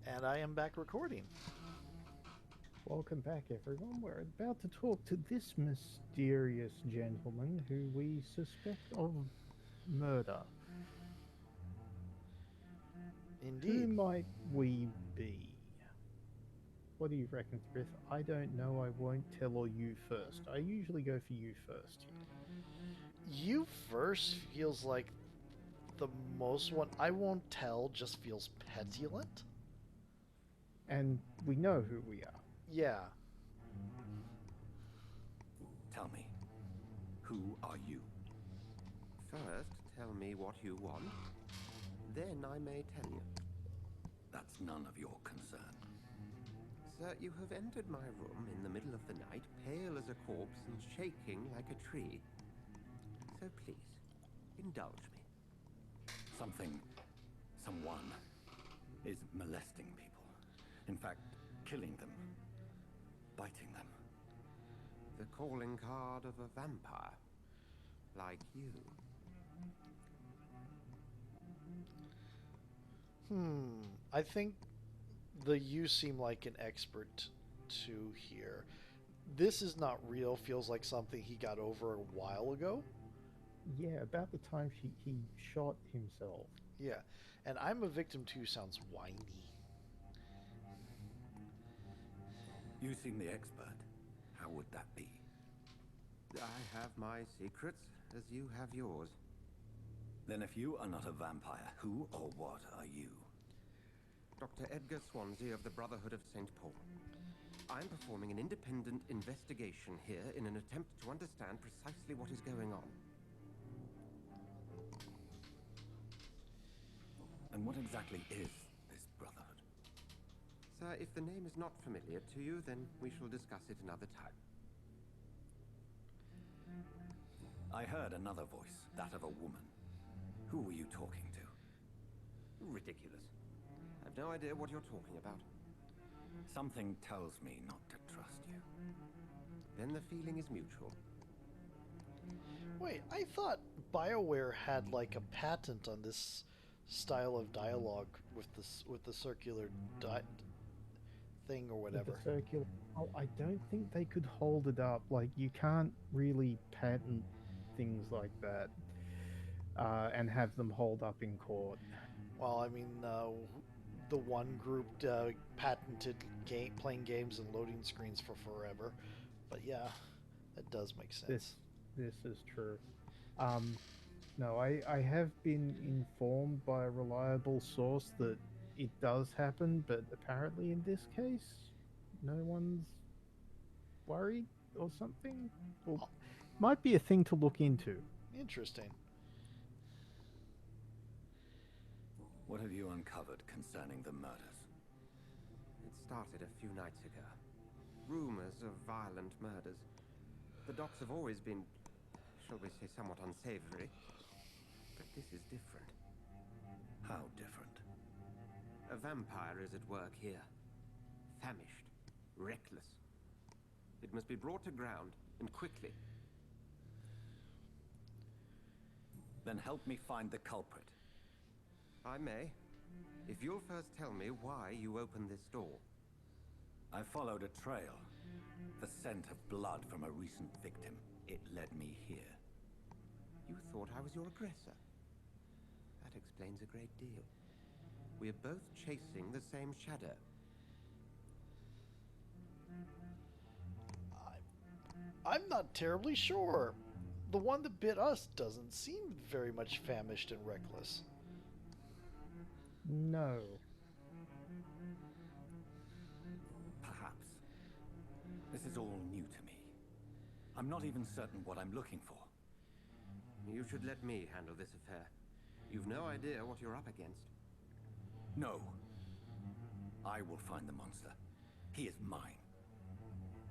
And I am back recording. Welcome back, everyone. We're about to talk to this mysterious gentleman who we suspect of murder. Who Indeed. might we be? What do you reckon, Thryth? I don't know. I won't tell or you first. I usually go for you first here. You first feels like the most one. I won't tell just feels petulant. And we know who we are. Yeah. Tell me, who are you? First, tell me what you want. Then I may tell you. That's none of your concern. Sir, you have entered my room in the middle of the night, pale as a corpse and shaking like a tree. So please, indulge me. Someone is molesting people. In fact, killing them. Biting them. The calling card of a vampire. Like you. I think you seem like an expert too here. This is not real. Feels like something he got over a while ago. Yeah, about the time he shot himself. Yeah. And I'm a victim too sounds whiny. You seem the expert. How would that be? I have my secrets, as you have yours. Then if you are not a vampire, who or what are you? Dr. Edgar Swansea of the Brotherhood of St. Paul. I'm performing an independent investigation here in an attempt to understand precisely what is going on. And what exactly is this Brotherhood? Sir, if the name is not familiar to you, then we shall discuss it another time. I heard another voice, that of a woman. Who were you talking to? Ridiculous. I've no idea what you're talking about. Something tells me not to trust you. Then the feeling is mutual. Wait, I thought BioWare had like a patent on this style of dialogue with the circular thing or With the whatever. circular. Oh, I don't think they could hold it up. Like, you can't really patent things like that and have them hold up in court. Well, I mean, the one group patented playing games and loading screens for forever, but yeah, that does make sense. This is true. Um, no, I have been informed by a reliable source that it does happen, but apparently in this case, no one's worried or something. Well, Oh, might be a thing to look into. interesting. What have you uncovered concerning the murders? It started a few nights ago. Rumors of violent murders. The docks have always been, shall we say, somewhat unsavory. But this is different. How different? A vampire is at work here. Famished. Reckless. It must be brought to ground, and quickly. Then help me find the culprit. I may. If you'll first tell me why you opened this door. I followed a trail. The scent of blood from a recent victim. It led me here. You thought I was your aggressor. That explains a great deal. We're both chasing the same shadow. I'm not terribly sure. The one that bit us doesn't seem very much famished and reckless. No. Perhaps. This is all new to me. I'm not even certain what I'm looking for. You should let me handle this affair. You've no idea what you're up against. No. I will find the monster. He is mine.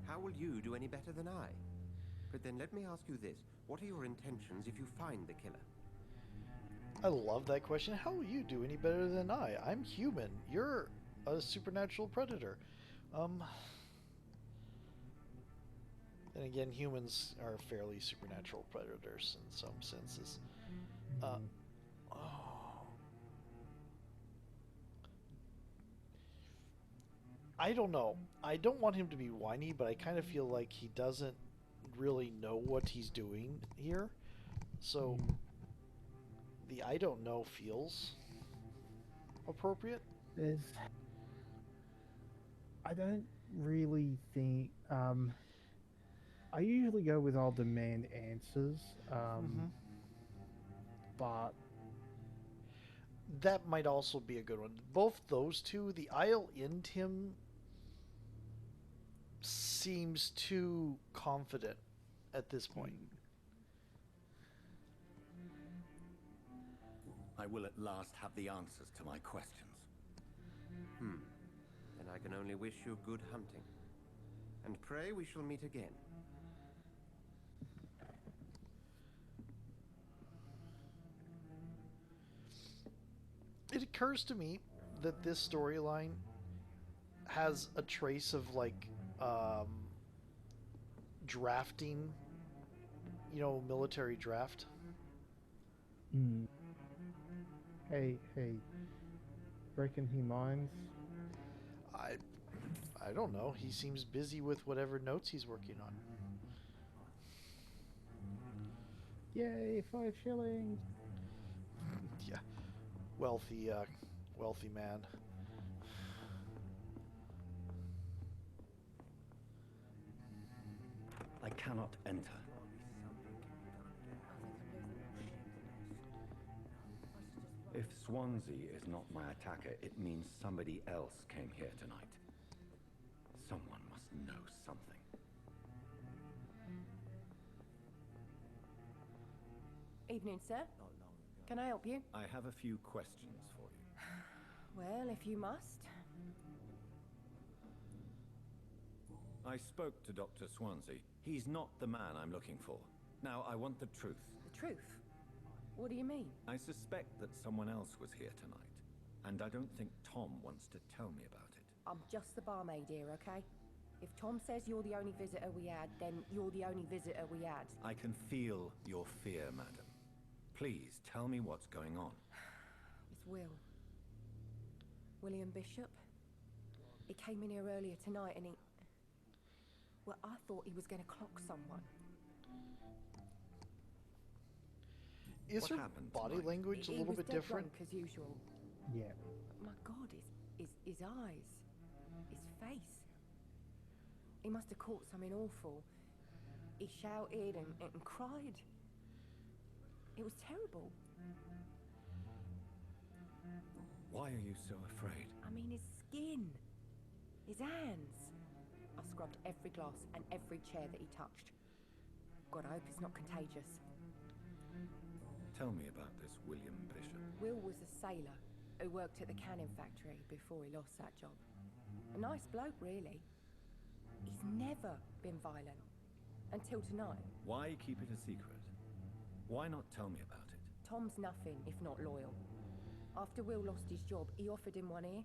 How will you do any better than I? But then let me ask you this. What are your intentions if you find the killer? I love that question. How will you do any better than I? I'm human. You're a supernatural predator. Then again, humans are fairly supernatural predators in some senses. Uh, Mm. oh. I don't know. I don't want him to be whiny, but I kind of feel like he doesn't really know what he's doing here. So the I don't know feels appropriate. There's. I don't really think. I usually go with I'll demand answers, but That might also be a good one. Both those two, the I'll end him seems too confident at this point. I will at last have the answers to my questions. Then I can only wish you good hunting. And pray we shall meet again. It occurs to me that this storyline has a trace of like drafting, military draft. Hey, reckon he minds? I don't know. He seems busy with whatever notes he's working on. Yay, 5 shillings! Yeah, wealthy man. I cannot enter. If Swansea is not my attacker, it means somebody else came here tonight. Someone must know something. Evening, sir. Can I help you? I have a few questions for you. Well, if you must. I spoke to Dr. Swansea. He's not the man I'm looking for. Now, I want the truth. The truth? What do you mean? I suspect that someone else was here tonight, and I don't think Tom wants to tell me about it. I'm just the barmaid here, okay? If Tom says you're the only visitor we had, then you're the only visitor we had. I can feel your fear, madam. Please tell me what's going on. It's William Bishop. He came in here earlier tonight and he... Well, I thought he was going to clock someone. Is What her happened body tonight? language a He little was bit dead different? drunk as usual. Yeah. My God, his eyes, his face. He must have caught something awful. He shouted and cried. It was terrible. Why are you so afraid? I mean, his skin, his hands. I scrubbed every glass and every chair that he touched. God, I hope it's not contagious. Tell me about this William Bishop. Will was a sailor who worked at the cannon factory before he lost that job. A nice bloke, really. He's never been violent. Until tonight. Why keep it a secret? Why not tell me about it? Tom's nothing if not loyal. After Will lost his job, he offered him one ear.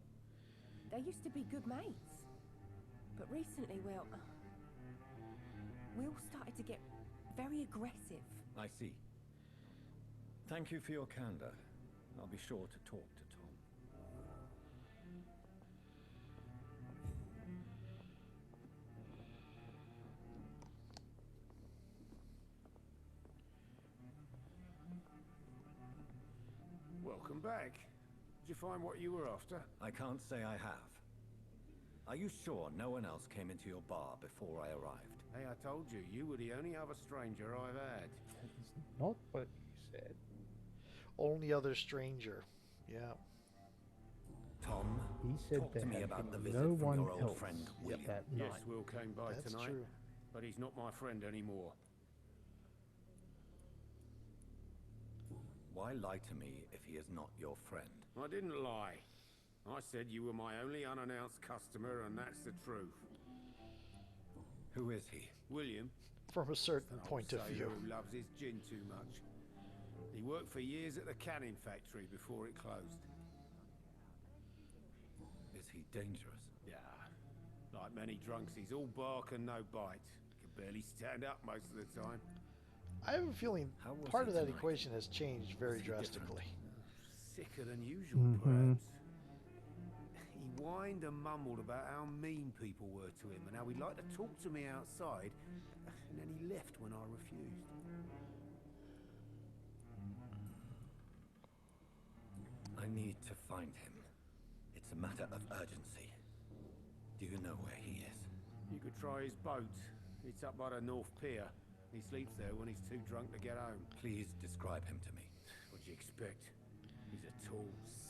They used to be good mates. But recently, well, Will started to get very aggressive. I see. Thank you for your candor. I'll be sure to talk to Tom. Welcome back. Did you find what you were after? I can't say I have. Are you sure no one else came into your bar before I arrived? Hey, I told you, you were the only other stranger I've had. That's not what you said. Only other stranger. Yeah. Tom, He said talk there to me had about been the visit no from one your old else friend William. that Yes, night. Will came by That's tonight, true. but he's not my friend anymore. Why lie to me if he is not your friend? I didn't lie. I said you were my only unannounced customer, and that's the truth. Who is he? William, From a certain an old point of sailor view. who loves his gin too much. He worked for years at the canning factory before it closed. Is he dangerous? Yeah, like many drunks, he's all bark and no bite. Can barely stand up most of the time. I have a feeling How was part he of that tonight? equation has changed very Was he different? drastically. Sicker than usual, Mhm. perhaps. He whined and mumbled about how mean people were to him and how he'd like to talk to me outside, and then he left when I refused. I need to find him. It's a matter of urgency. Do you know where he is? You could try his boat. It's up by the North Pier. He sleeps there when he's too drunk to get home. Please describe him to me. What do you expect? He's a tall,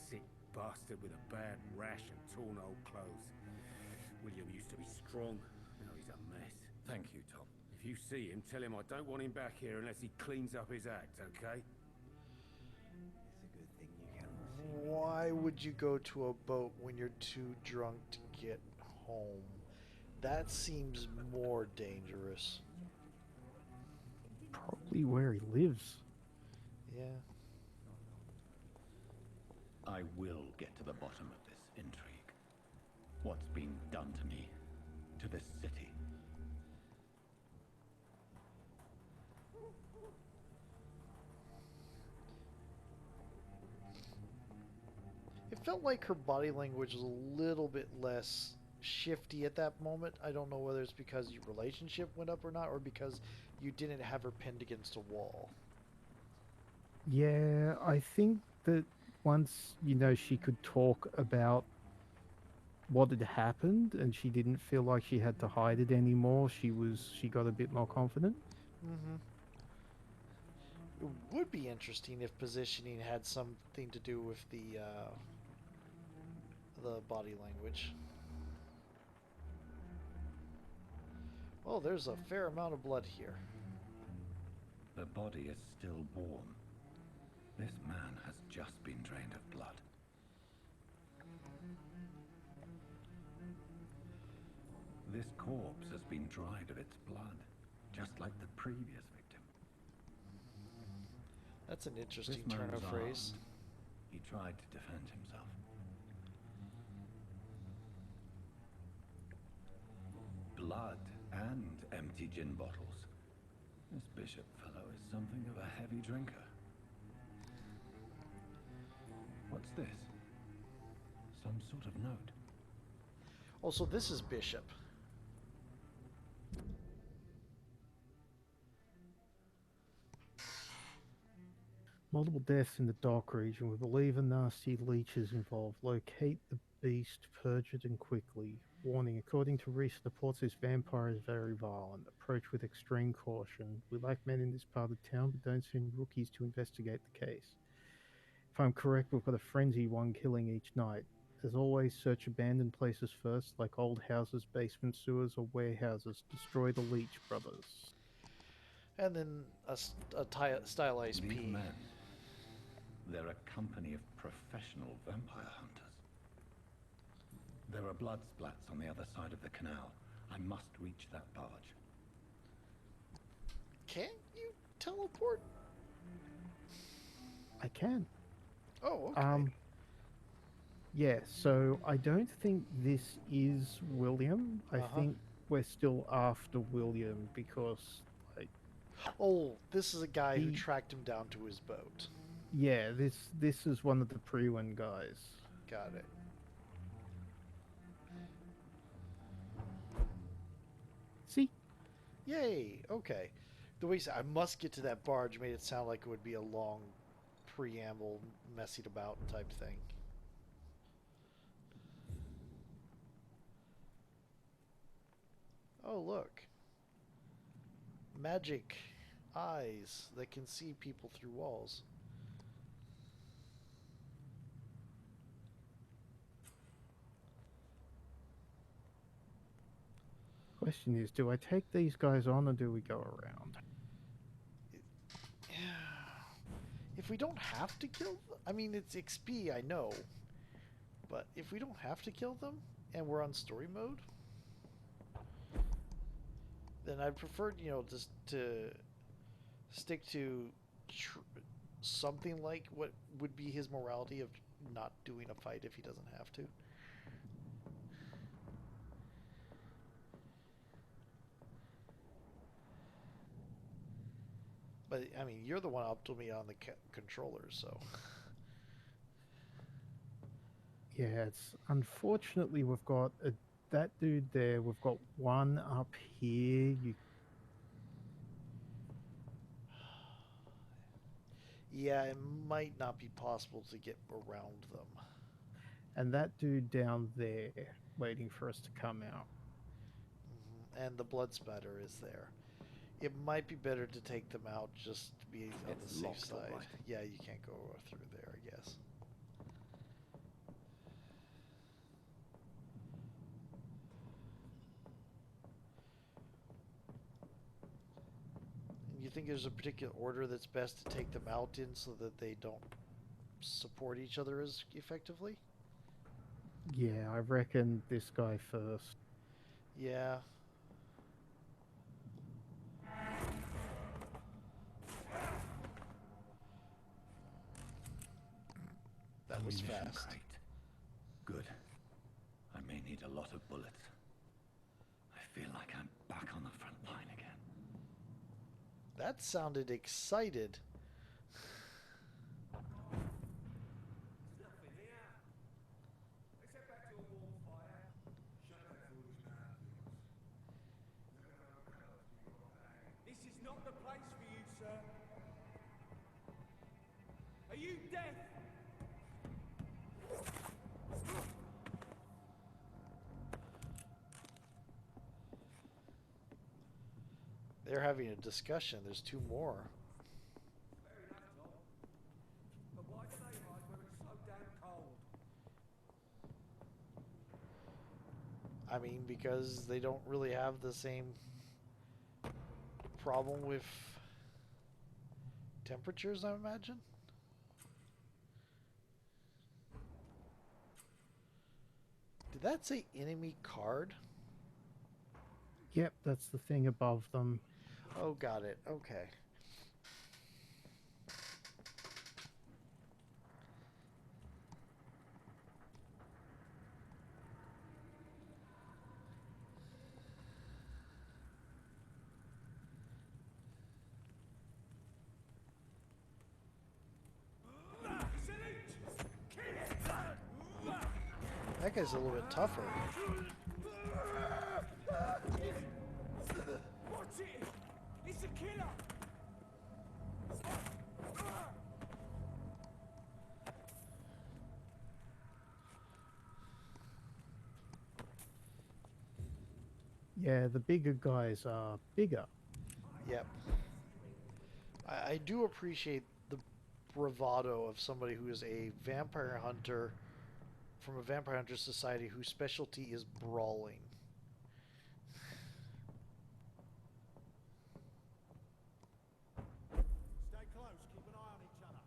sick bastard with a bad rash and torn old clothes. William used to be strong. Now he's a mess. Thank you, Tom. If you see him, tell him I don't want him back here unless he cleans up his act, okay? It's a good thing you can't see. Why would you go to a boat when you're too drunk to get home? That seems more dangerous. Probably where he lives. Yeah. I will get to the bottom of this intrigue. What's been done to me, to this city. It felt like her body language was a little bit less shifty at that moment. I don't know whether it's because your relationship went up or not, or because you didn't have her pinned against a wall. Yeah, I think that once, she could talk about what had happened and she didn't feel like she had to hide it anymore, she got a bit more confident. Mm-hmm. It would be interesting if positioning had something to do with the body language. Oh, there's a fair amount of blood here. The body is still warm. This man has just been drained of blood. This corpse has been dried of its blood, just like the previous victim. That's an interesting This man turn of was phrase. armed. He tried to defend himself. Blood and empty gin bottles. This bishop fellow is something of a heavy drinker. What's this? Some sort of note. Oh, so this is Bishop. Multiple deaths in the dock region. We believe a nasty leech is involved. Locate the beast, purge it, and quickly. Warning, according to recent reports, this vampire is very violent. Approach with extreme caution. We lack men in this part of town, but don't send rookies to investigate the case. If I'm correct, we've got a frenzied one killing each night. As always, search abandoned places first, like old houses, basement sewers, or warehouses. Destroy the leech, brothers. And then a stylized These P. men, they're a company of professional vampire hunters. There are blood splats on the other side of the canal. I must reach that barge. Can't you teleport? I can. Oh, okay. Yeah, so I don't think this is William. I think we're still after William because, Oh, this is a guy who he- tracked him down to his boat. yeah, this is one of the pre-win guys. Got it. See? Yay, okay. The way you said, I must get to that barge made it sound like it would be a long preamble, messied about type thing. Oh, look. Magic eyes that can see people through walls. Question is, do I take these guys on or do we go around? If we don't have to kill them, I mean, it's XP, I know. But if we don't have to kill them and we're on story mode, then I'd prefer, just to stick to something like what would be his morality of not doing a fight if he doesn't have to. But, I mean, you're the one up to me on the controller, so... Yeah, it's unfortunately we've got that dude there. We've got one up here. Yeah, it might not be possible to get around them. And that dude down there waiting for us to come out. And the blood spatter is there. It might be better to take them out just to be on the It's safe locked, all side. right. Yeah, you can't go through there, I guess. You think there's a particular order that's best to take them out in so that they don't support each other as effectively? Yeah, I reckon this guy first. Yeah. That was Ammunition fast. crate. Good. I may need a lot of bullets. I feel like I'm back on the front line again. That sounded excited. This is not the place for you, sir. Are you deaf? They're having a discussion. There's two more. Fair enough, Tom. But why do they hide when it's so damn cold? I mean, because they don't really have the same problem with temperatures, I imagine. Did that say enemy card? Yep, that's the thing above them. Oh, got it. Okay. That guy's a little bit tougher. Watch it! It's a killer! Yeah, the bigger guys are bigger. Yep. I do appreciate the bravado of somebody who is a vampire hunter from a vampire hunter society whose specialty is brawling. Stay close, keep an eye on each other.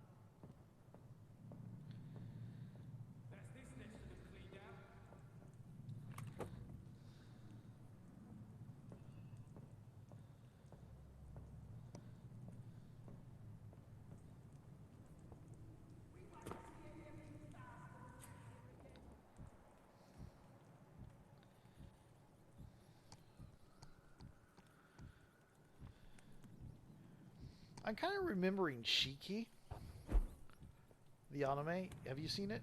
That's this nest of them cleaned out. I'm kind of remembering Shiki, the anime. Have you seen it?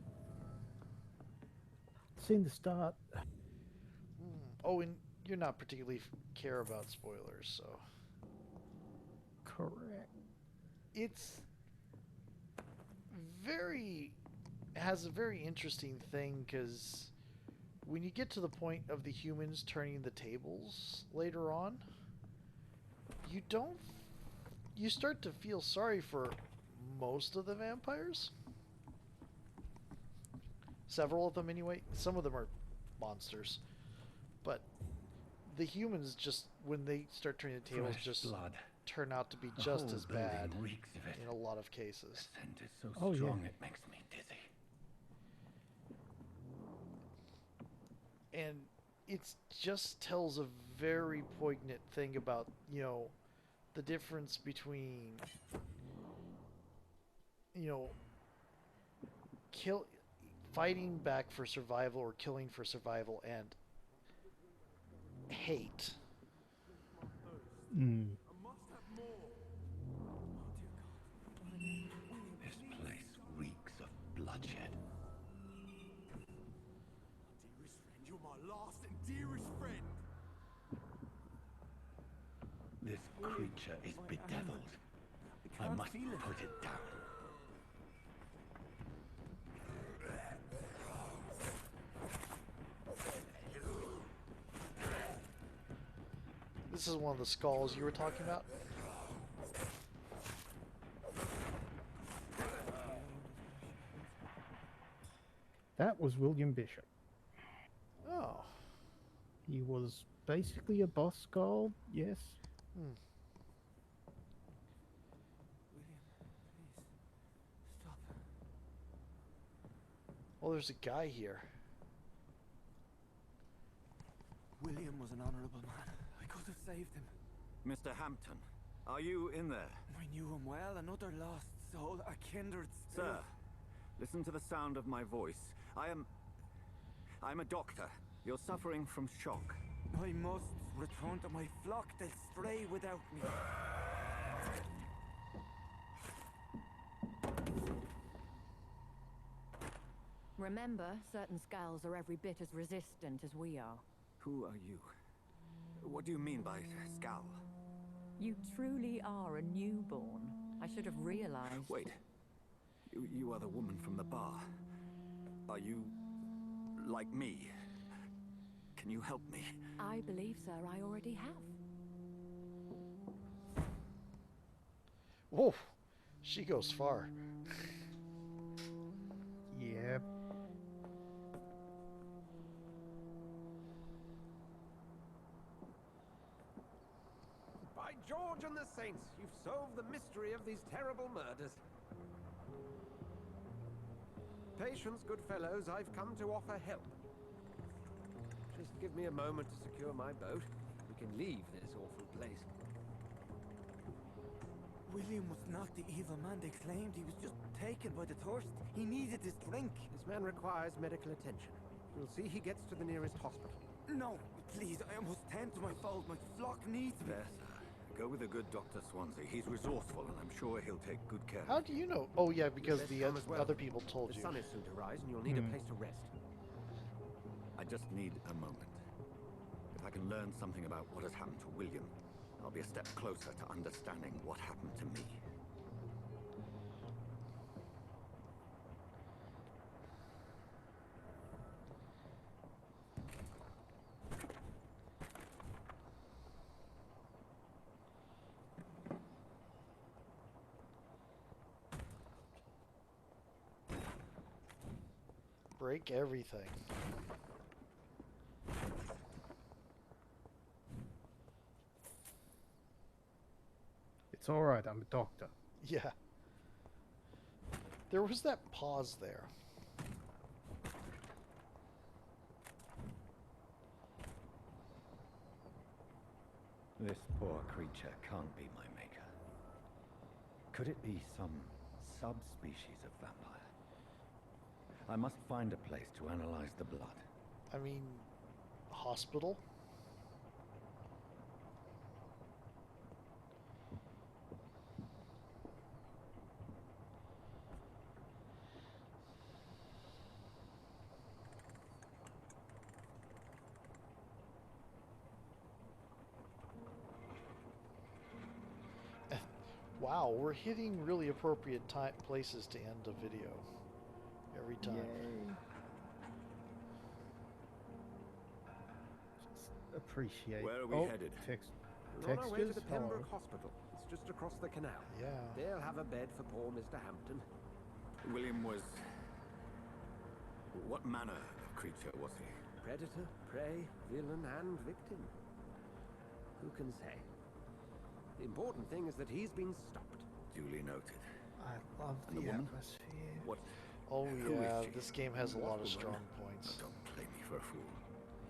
Seen the start. Oh, and you're not particularly care about spoilers, so Correct. it's very has a very interesting thing because when you get to the point of the humans turning the tables later on, you start to feel sorry for most of the vampires. Several of them anyway. Some of them are monsters. But the humans just when they start turning the tables Fresh just blood. turn out to be The just whole as building bad reeks of it. in a lot of cases. The scent is so Oh, yeah. strong it makes me dizzy. And it just tells a very poignant thing about, the difference between, kill fighting back for survival or killing for survival and hate. Mm. This place reeks of bloodshed. creature is bedeviled. I must put it down. This is one of the skulls you were talking about? That was William Bishop. Oh. He was basically a boss skull, yes. Hmm. William, please, stop. Well, there's a guy here. William was an honorable man. I could have saved him. Mr. Hampton, are you in there? I knew him well, another lost soul, a kindred spirit. Sir, listen to the sound of my voice. I'm a doctor. You're suffering from shock. I must return to my flock. They'll stray without me. Remember, certain skals are every bit as resistant as we are. Who are you? What do you mean by skal? You truly are a newborn. I should have realized. Wait. You are the woman from the bar. Are you like me? Can you help me? I believe, sir, I already have. Whoa. She goes far. Yep. By George and the Saints, you've solved the mystery of these terrible murders. Patience, good fellows, I've come to offer help. Just give me a moment to secure my boat. We can leave this awful place. William was not the evil man they claimed. He was just taken by the thirst. He needed this drink. This man requires medical attention. You'll see he gets to the nearest hospital. No, please, I must tend to my fold. My flock needs me. There, sir. Go with the good Dr. Swansea. He's resourceful, and I'm sure he'll take good care How of do you know? Oh, yeah, because best the come as well. other people told The you. sun is soon to rise, and you'll need a place to rest. I just need a moment. If I can learn something about what has happened to William, I'll be a step closer to understanding what happened to me. Break everything. It's alright, I'm a doctor. Yeah. There was that pause there. This poor creature can't be my maker. Could it be some subspecies of vampire? I must find a place to analyze the blood. I mean, hospital? Wow, we're hitting really appropriate places to end a video every time. Yay. Just appreciate. Where are we headed? We're on our way to Textures? the Pembroke Hello. Hospital. It's just across the canal. Yeah. They'll have a bed for poor Mr. Hampton. William was... What manner of creature was he? Predator, prey, villain, and victim. Who can say? The important thing is that he's been stopped. Duly noted. I love And the the woman? atmosphere. What? Oh Who yeah, is she? this game has a lot of strong Oh, points. don't play me for a fool.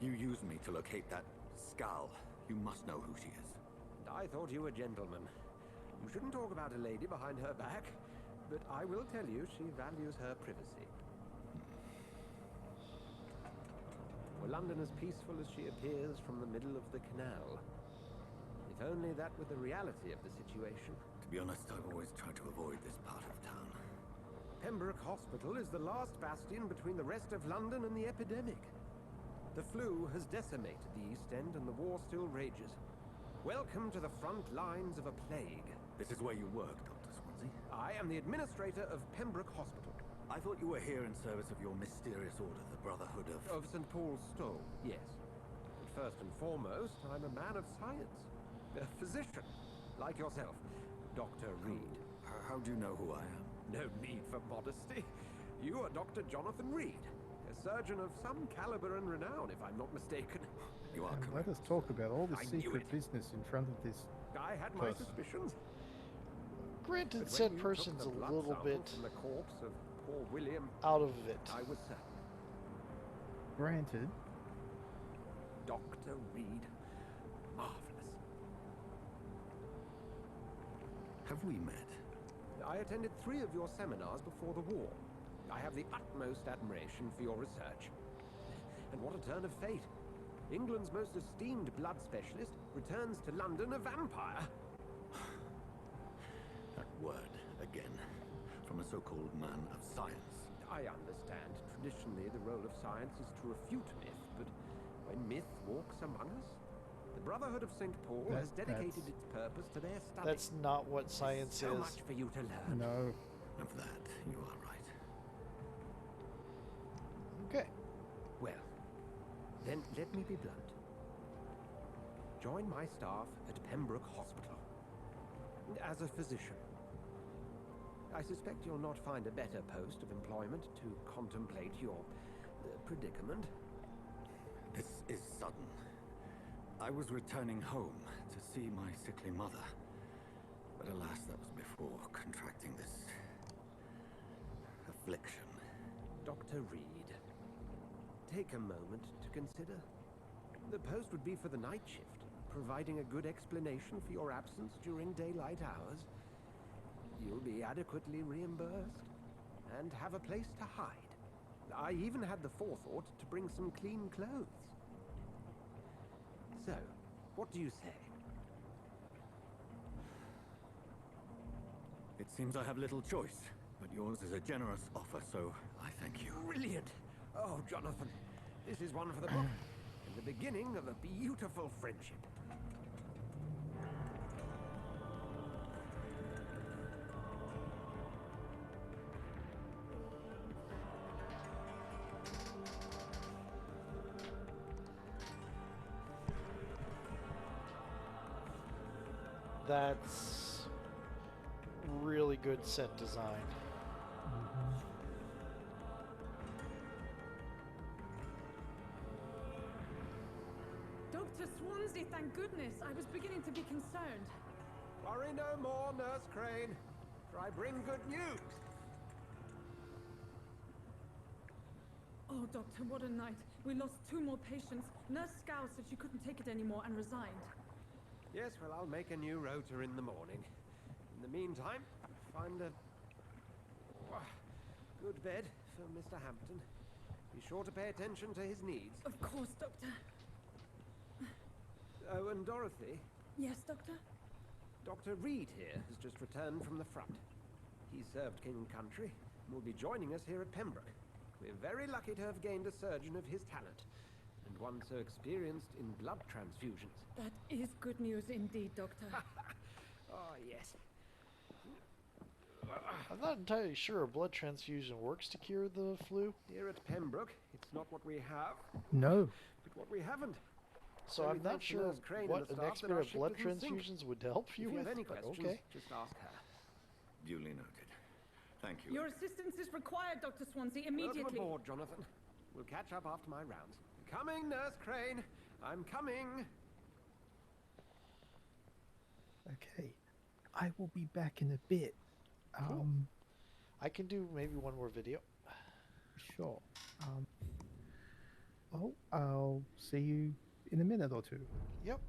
You used me to locate that skal. You must know who she is. And I thought you a gentleman. You shouldn't talk about a lady behind her back, but I will tell you she values her privacy. Were London as peaceful as she appears from the middle of the canal? If only that were the reality of the situation. To be honest, I've always tried to avoid this part of town. Pembroke Hospital is the last bastion between the rest of London and the epidemic. The flu has decimated the East End and the war still rages. Welcome to the front lines of a plague. This is where you work, Dr. Swansea. I am the administrator of Pembroke Hospital. I thought you were here in service of your mysterious order, the Brotherhood of... Of St. Paul's Stole, yes. But first and foremost, I'm a man of science. A physician, like yourself, Dr. Reed. How do you know who I am? No need for modesty. You are Dr. Jonathan Reed, a surgeon of some caliber and renown, if I'm not mistaken. You are And correct. let us talk about all the I knew secret it. business in front of this. I had my Person. suspicions. Granted, But said when you person's took a the blood little sample bit from the corpse of poor William, out of it. I was certain. Granted, Dr. Reed, marvelous. Have we met? I attended 3 of your seminars before the war. I have the utmost admiration for your research. And what a turn of fate. England's most esteemed blood specialist returns to London a vampire. That word, again, from a so-called man of science. I understand. Traditionally, the role of science is to refute myth, but when myth walks among us, the Brotherhood of St. Paul has dedicated its purpose to their study. That's not what science so is. much for you to learn. no. Of that, you are right. Okay. Well, then let me be blunt. Join my staff at Pembroke Hospital. As a physician. I suspect you'll not find a better post of employment to contemplate your predicament. This is sudden. I was returning home to see my sickly mother. But alas, that was before contracting this... affliction. Dr. Reed, take a moment to consider. The post would be for the night shift, providing a good explanation for your absence during daylight hours. You'll be adequately reimbursed and have a place to hide. I even had the forethought to bring some clean clothes. So, what do you say? It seems I have little choice, but yours is a generous offer, so I thank you. Brilliant! Oh, Jonathan, this is one for the book, and the beginning of a beautiful friendship. That's really good set design. Dr. Swansea, thank goodness. I was beginning to be concerned. Worry no more, Nurse Crane, for I bring good news. Oh, Doctor, what a night. We lost 2 more patients. Nurse Skals said she couldn't take it anymore and resigned. Yes, well, I'll make a new rota in the morning. In the meantime, find a good bed for Mr. Hampton. Be sure to pay attention to his needs. Of course, Doctor. Oh, and Dorothy, Yes, Doctor? Dr. Reed here has just returned from the front. He served King and Country and will be joining us here at Pembroke. We're very lucky to have gained a surgeon of his talent, and one so experienced in blood transfusions. That is good news indeed, Doctor. Oh, yes. I'm not entirely sure a blood transfusion works to cure the flu. Here at Pembroke, it's not what we have, No. but what we haven't. So Only I'm not thanks to sure Nurse Crane and what the an staff that our expert at ship blood didn't sink. transfusions would help you If you with. have any but questions, okay. just ask her. Duly noted. Thank you. Your assistance is required, Dr. Swansea, Welcome immediately. aboard, Jonathan. We'll catch up after my rounds. Coming, Nurse Crane. I'm coming. Okay. I will be back in a bit. Cool. I can do maybe one more video. Sure. Well, I'll see you in a minute or two. Yep.